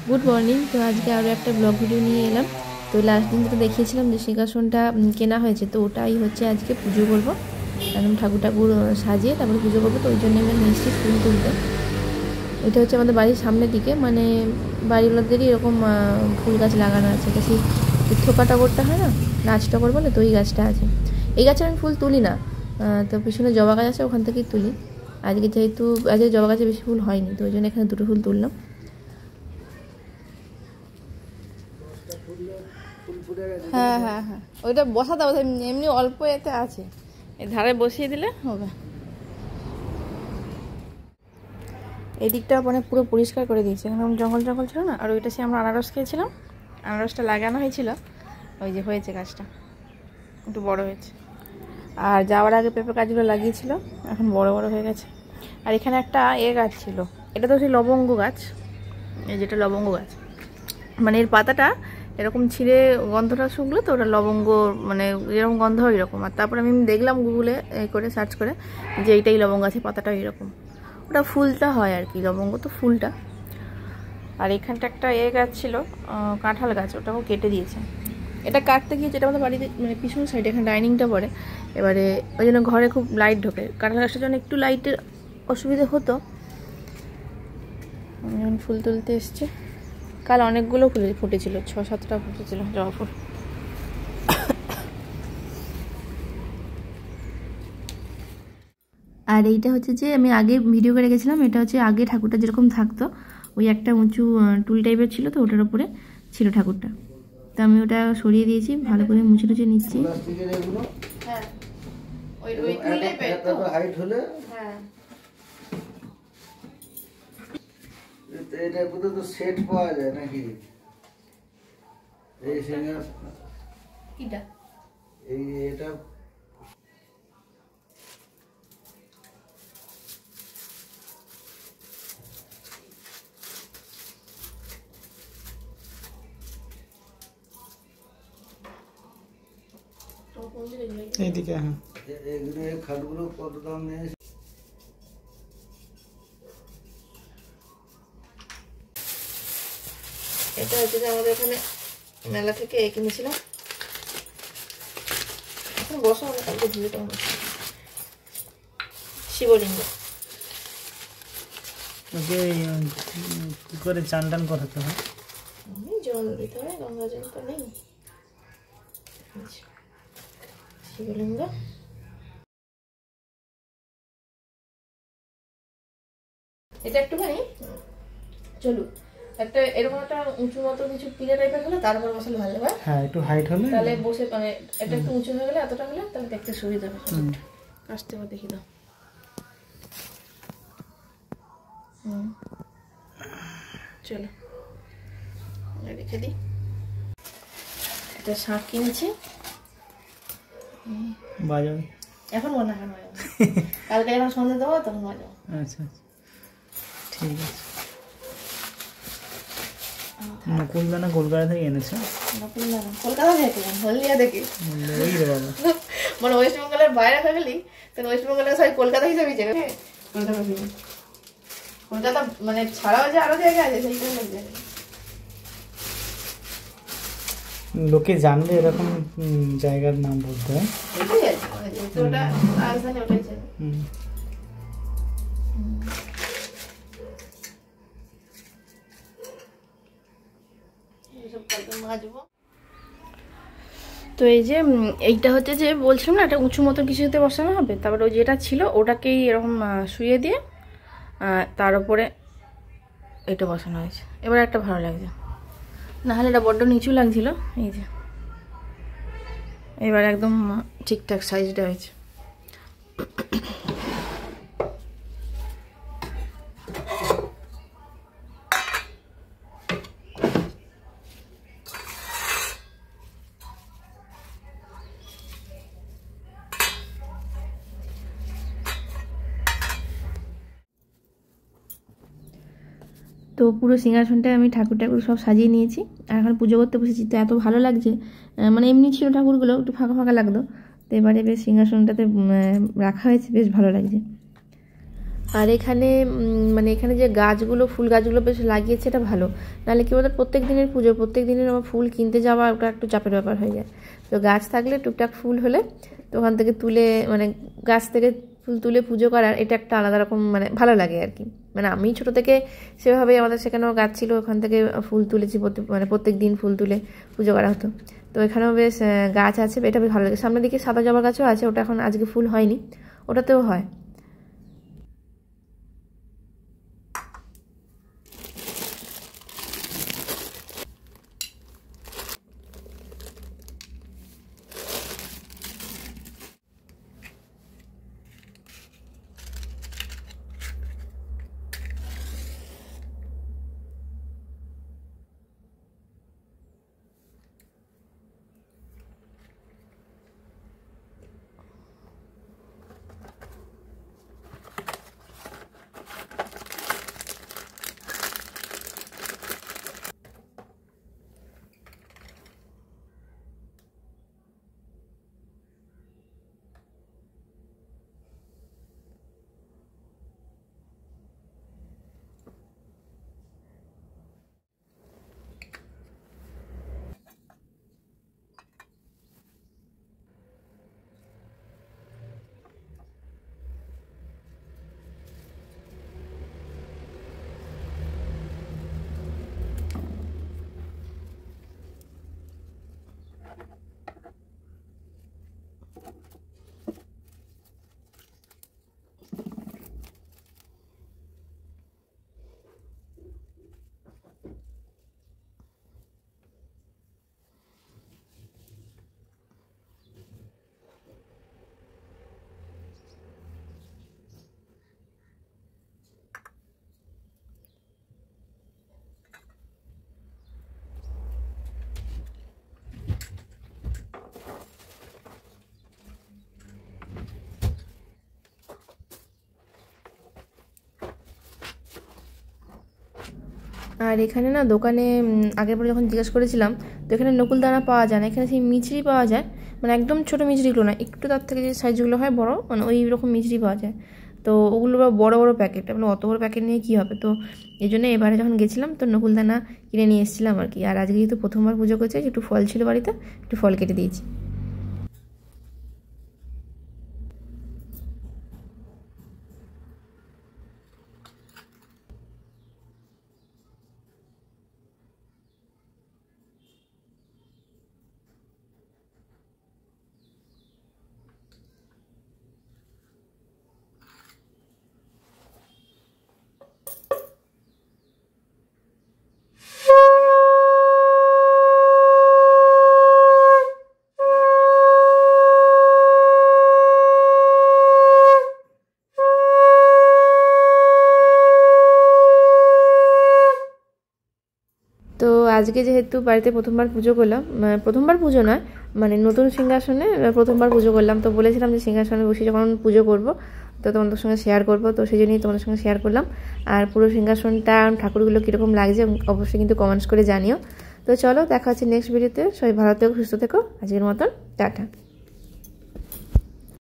Good morning. তো আজকে আরও একটা ব্লগ ভিডিও নিয়ে এলাম। তো লাস্ট দিন তো দেখিয়েছিলাম যে সিংহাসনটা কেনা হয়েছে, তো ওটাই হচ্ছে আজকে পুজো করবো। একদম ঠাকুর সাজিয়ে তারপরে পুজো করবো। তো ওই জন্য আমি নিয়েছি ফুল তুলতে। এটা হচ্ছে আমাদের বাড়ির সামনের দিকে, মানে বাড়িওয়ালাদেরই এরকম ফুল গাছ লাগানো আছে। এটা সেই থোকা টগরটা হয় না, নাচ টগর বলে, তো ওই গাছটা আছে। এই গাছে আমি ফুল তুলি না, তো পিছনে জবা গাছ আছে, ওখান থেকেই তুলি। আজকে যেহেতু আজকে জবা গাছে বেশি ফুল হয়নি, তো ওই জন্য এখানে দুটো ফুল তুললাম। হ্যাঁ হ্যাঁ হ্যাঁ, ওইটা বসাতে হবে, এমনি অল্প এতে আছে, এই ধারে বসিয়ে দিলে হবে। এই দিকটা মানে পুরো পরিষ্কার করে দিয়েছে, এখানে জঙ্গল জঙ্গল ছিল না। আর ওইটা সে আমরা আনারস খেয়েছিলাম, আনারসটা লাগানো হয়েছিল, ওই যে হয়েছে গাছটা, একটু বড় হয়েছে। আর যাওয়ার আগে পেঁপে গাছগুলো লাগিয়েছিল, এখন বড় বড় হয়ে গেছে। আর এখানে একটা গাছ ছিল, এটা তো সেই লবঙ্গ গাছ, এই যেটা লবঙ্গ গাছ, মানে এর পাতাটা এরকম ছিঁড়ে গন্ধটা শুকলো, তো ওটা লবঙ্গ, মানে যেরকম গন্ধ হয় এরকম। আর তারপরে আমি দেখলাম গুগলে করে সার্চ করে যে এইটাই লবঙ্গ গাছের পাতাটা এরকম, ওটা ফুলটা হয় আর কি, লবঙ্গ তো ফুলটা। আর এখানটা একটা গাছ ছিল, কাঁঠাল গাছ, ওটাও কেটে দিয়েছে। এটা কাটতে গিয়েছে, এটা আমাদের বাড়িতে মানে পিছন সাইডে, এখানে ডাইনিংটা পড়ে, এবারে ওই জন্য ঘরে খুব লাইট ঢোকে। কাঁঠাল গাছটার জন্য একটু লাইটের অসুবিধা হতো। আমি যখন ফুল তুলতে এসছি, কাল অনেকগুলো ফুটেছিল, 6-7টা ফুটেছিল জবা ফুল। আর এইটা হচ্ছে যে আমি আগে ভিডিও করে রেখেছিলাম, এটা হচ্ছে আগে ঠাকুরটা যেরকম থাকতো, ওই একটা উঁচু টুল টাইপের ছিল, তো ওটার উপরে ছিল ঠাকুরটা। তো আমি ওটা সরিয়ে দিয়েছি, ভালো করে মুছে টুছে নিচ্ছি। এটা কোথাও তো সেট পাওয়া যায় নাকি? এই সিংহাসন কিটা এই এটা এইদিকে। হ্যাঁ, এগুলো এই খাটগুলো কত দাম নিয়ে? এটা হচ্ছে যে আমাদের এখানে মেলা থেকে কিনেছিলাম। এখন বসা অনেক কালকে ধুয়ে দেওয়া হচ্ছে। শিবলিঙ্গ, কি করে চান টান করাতে হয়? জল দিতে হয়, গঙ্গা জল তো নেই। শিবলিঙ্গ, এটা একটুখানি চলুক, একটা এরকম একটা উঁচু মতো কিছু পিলা টাইপের হলে তারপর বসালে ভালো হয়। হ্যাঁ, একটু হাইট হলে তাহলে বসে, মানে এটা একটু উঁচু হয়ে গেলে, এতটা হলে তাহলে দেখতে সুবিধা হবে। আসতে হবে, দেখি দাও। চলো রেখে দিই। এটা শাঁখ কিনেছি, বাজাবে এখন মনে হয় কালকে যখন সন্ধ্যে দেবো তখন বাজাবো। আচ্ছা, ঠিক আছে। নকুলদানা কলকাতা থেকে এনেছে? নকুলদানা কলকাতা থেকে, হলদিয়া থেকে। ওই রে বাবা, মানে ওয়েস্ট বেঙ্গলের বাইরে হয়ে গেলি, তখন ওয়েস্ট বেঙ্গলের সবাই কলকাতা হিসেবেই চেনে। কলকাতা মানে ছাড়াও যে আরো জায়গা আছে, সেই জন্য লোকে জানলে এরকম জায়গার নাম বলতে হয়। ওটা রাজধানী, ওটাই ছিল। তো এই যে এইটা হচ্ছে যে বলছিলাম না, একটা উঁচু মতো কিছুতে বসানো হবে, তারপরে ওই যেটা ছিল ওটাকেই এরকম শুয়ে দিয়ে তার উপরে এটা বসানো হয়েছে। এবার একটা ভালো লাগছে, নাহলে এটা বড্ড নিচু লাগছিল। এই যে এবার একদম ঠিকঠাক সাইজটা হয়েছে। তো পুরো সিংহাসনটায় আমি ঠাকুর সব সাজিয়ে নিয়েছি, আর এখন পুজো করতে বসেছি। তো এত ভালো লাগছে, মানে এমনি ছিল ঠাকুরগুলো একটু ফাঁকা ফাঁকা লাগতো, তো এবারে বেশ সিংহাসনটাতে রাখা হয়েছে, বেশ ভালো লাগছে। আর এখানে মানে এখানে যে গাছগুলো ফুল গাছগুলো বেশ লাগিয়েছে, এটা ভালো। নাহলে কি বলতো প্রত্যেক দিনের পুজো, প্রত্যেক দিনের আমার ফুল কিনতে যাওয়া ওটা একটু চাপের ব্যাপার হয়ে যায়। তো গাছ থাকলে টুকটাক ফুল হলে তো ওখান থেকে তুলে মানে গাছ থেকে ফুল তুলে পুজো করার এটা একটা আলাদা রকম মানে ভালো লাগে আর কি। মানে আমি ছোটো থেকে সেভাবেই আমাদের সেখানেও গাছ ছিল, ওখান থেকে ফুল তুলেছি, মানে প্রত্যেক দিন ফুল তুলে পুজো করা হতো। তো এখানেও বেশ গাছ আছে, এটা বেশ ভালো লাগে। সামনের দিকে সাদা জবা গাছও আছে, ওটা এখন আজকে ফুল হয়নি, ওটাতেও হয়। আর এখানে না দোকানে আগের বার যখন জিজ্ঞেস করেছিলাম, তো এখানে নকুলদানা পাওয়া যায় না, এখানে সেই মিছরি পাওয়া যায়, মানে একদম ছোটো মিছরিগুলো না, একটু তার থেকে যে সাইজগুলো হয় বড়, মানে ওই রকম মিছরি পাওয়া যায়। তো ওগুলো বড় বড় প্যাকেট, মানে অত বড় প্যাকেট নিয়ে কী হবে। তো এই জন্য এবারে যখন গেছিলাম তো নকুলদানা কিনে নিয়ে এসেছিলাম আর কি। আর আজকে যেহেতু প্রথমবার পুজো করছে, একটু ফল ছিল বাড়িতে, একটু ফল কেটে দিয়েছি। তো আজকে যেহেতু বাড়িতে প্রথমবার পুজো করলাম, প্রথমবার পুজো নয়, মানে নতুন সিংহাসনে প্রথমবার পুজো করলাম, তো বলেছিলাম যে সিংহাসনে বসে যখন পুজো করব তো তোমাদের সঙ্গে শেয়ার করব, তো সেই জন্যই তোমাদের সঙ্গে শেয়ার করলাম। আর পুরো সিংহাসনটা ঠাকুরগুলো কীরকম লাগছে অবশ্যই কিন্তু কমেন্টস করে জানিও। তো চলো, দেখা হচ্ছে নেক্সট ভিডিওতে। সবাই ভালো থেকো, সুস্থ থেকো, আজকের মতন টাটা।